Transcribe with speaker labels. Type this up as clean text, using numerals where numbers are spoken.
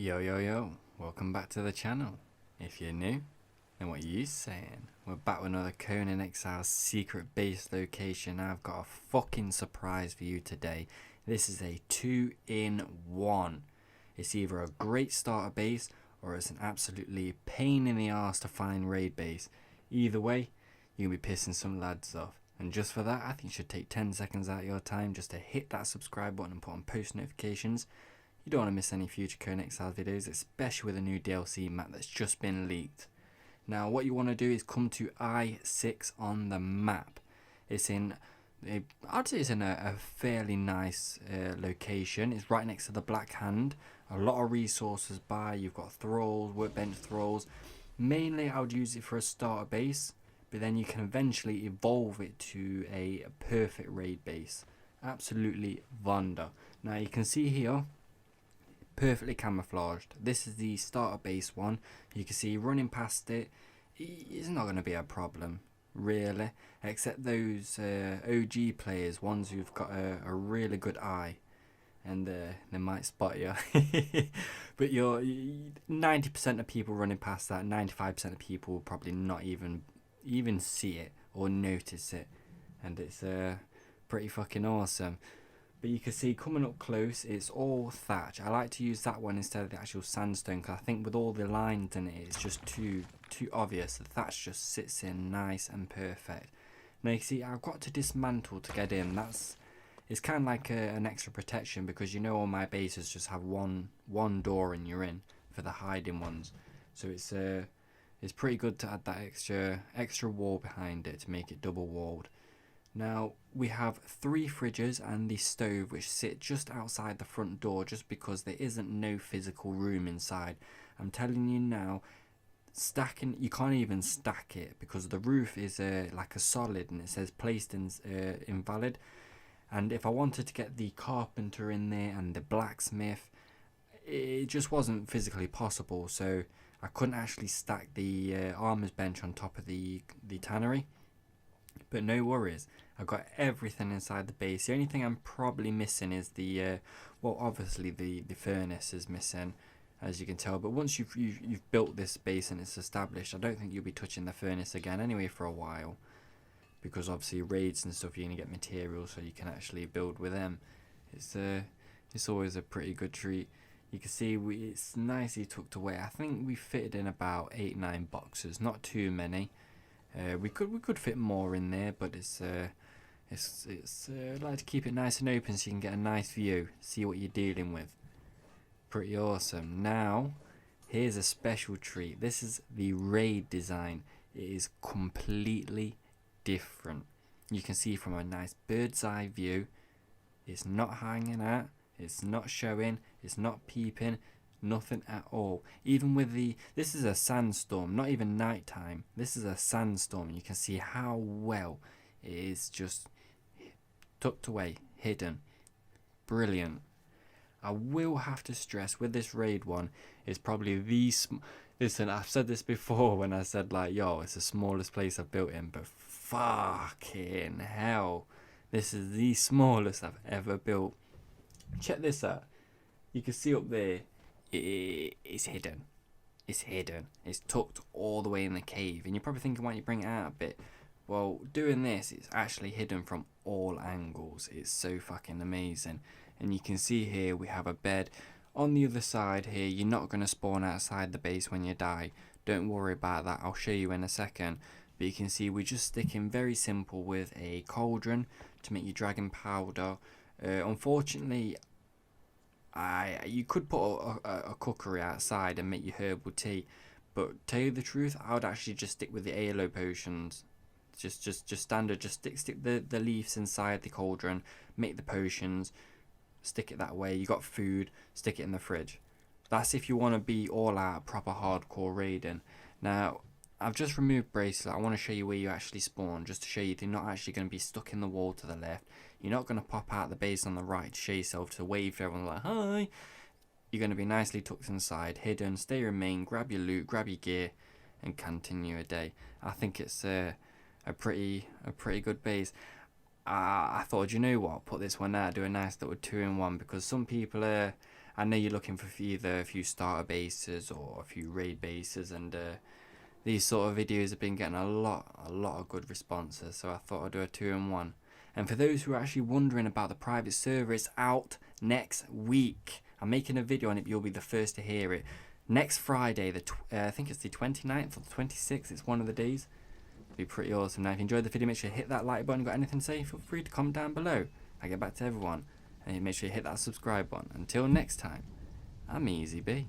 Speaker 1: Yo, welcome back to the channel. If you're new, then what are you saying? We're back with another Conan Exiles secret base location. I've got a fucking surprise for you today. This is a 2-in-1. It's either a great starter base or it's an absolutely pain in the arse to find raid base. Either way, you're going to be pissing some lads off. And just for that, I think you should take 10 seconds out of your time just to hit that subscribe button and put on post notifications. You don't want to miss any future Conan Exiles videos, especially with a new DLC map that's just been leaked. Now what you want to do is come to I-6 on the map. It's in, I'd say it's in a fairly nice location. It's right next to the Black Hand. A lot of resources by, you've got thralls, workbench thralls. Mainly I would use it for a starter base, but then you can eventually evolve it to a perfect raid base. Absolutely Vonda. Now you can see here, perfectly camouflaged. This is the starter base one. You can see running past it, it's not going to be a problem really, except those OG players, ones who've got a really good eye, and they might spot you. But you're 90% of people running past that, 95% of people will probably not even see it or notice it, and it's pretty fucking awesome. But you can see coming up close, it's all thatch. I like to use that one instead of the actual sandstone because I think with all the lines in it, it's just too obvious. The thatch just sits in nice and perfect. Now you can see I've got to dismantle to get in. It's kind of like an extra protection because you know all my bases just have one door and you're in for the hiding ones. So it's pretty good to add that extra wall behind it to make it double walled. Now we have 3 fridges and the stove which sit just outside the front door just because there isn't no physical room inside. I'm telling you now, stacking, you can't even stack it because the roof is like a solid and it says placed in invalid. And if I wanted to get the carpenter in there and the blacksmith, it just wasn't physically possible, so I couldn't actually stack the armor's bench on top of the tannery. But no worries, I've got everything inside the base. The only thing I'm probably missing is the well, obviously the furnace is missing, as you can tell. But once you've built this base and it's established, I don't think you'll be touching the furnace again anyway for a while, because obviously raids and stuff, you're gonna get materials so you can actually build with them. It's always a pretty good treat. You can see it's nicely tucked away. I think we fitted in about 8-9 boxes, not too many. We could fit more in there, but it's I like to keep it nice and open so you can get a nice view, see what you're dealing with. Pretty awesome. Now here's a special treat. This is the raid design. It is completely different. You can see from a nice bird's eye view. It's not hanging out, it's not showing, it's not peeping. Nothing at all. Even with this is a sandstorm, not even nighttime. This is a sandstorm. You can see how well it is just tucked away, hidden. Brilliant. I will have to stress with this raid one, it's probably listen, I've said this before when I said like, yo, it's the smallest place I've built in, but fucking hell, this is the smallest I've ever built. Check this out. You can see up there, it's hidden. It's hidden. It's tucked all the way in the cave. And you're probably thinking, why don't you bring it out a bit? Well, doing this, it's actually hidden from all angles. It's so fucking amazing. And you can see here we have a bed. On the other side here, you're not going to spawn outside the base when you die. Don't worry about that. I'll show you in a second. But you can see we're just sticking very simple with a cauldron to make your dragon powder. Unfortunately, you could put a cookery outside and make your herbal tea, but tell you the truth, I would actually just stick with the aloe potions. Just standard. Just stick the leaves inside the cauldron, make the potions, stick it that way. You got food, stick it in the fridge. That's if you want to be all out proper hardcore raiding. Now I've just removed bracelet. I want to show you where you actually spawn, just to show you they're not actually going to be stuck in the wall to the left. You're not going to pop out the base on the right to show yourself, to wave to everyone like, hi. You're going to be nicely tucked inside, hidden, stay remain, grab your loot, grab your gear, and continue a day. I think it's a pretty good base. I thought, you know what, put this one out, do a nice little 2-in-1, because some people I know you're looking for either a few starter bases or a few raid bases, and these sort of videos have been getting a lot of good responses, so I thought I'd do a 2-in-1. And for those who are actually wondering about the private server, it's out next week. I'm making a video on it, but you'll be the first to hear it. Next Friday, I think it's the 29th or the 26th, it's one of the days. It'll be pretty awesome. Now, if you enjoyed the video, make sure you hit that like button. Got anything to say, feel free to comment down below. I get back to everyone. And make sure you hit that subscribe button. Until next time, I'm Easy B.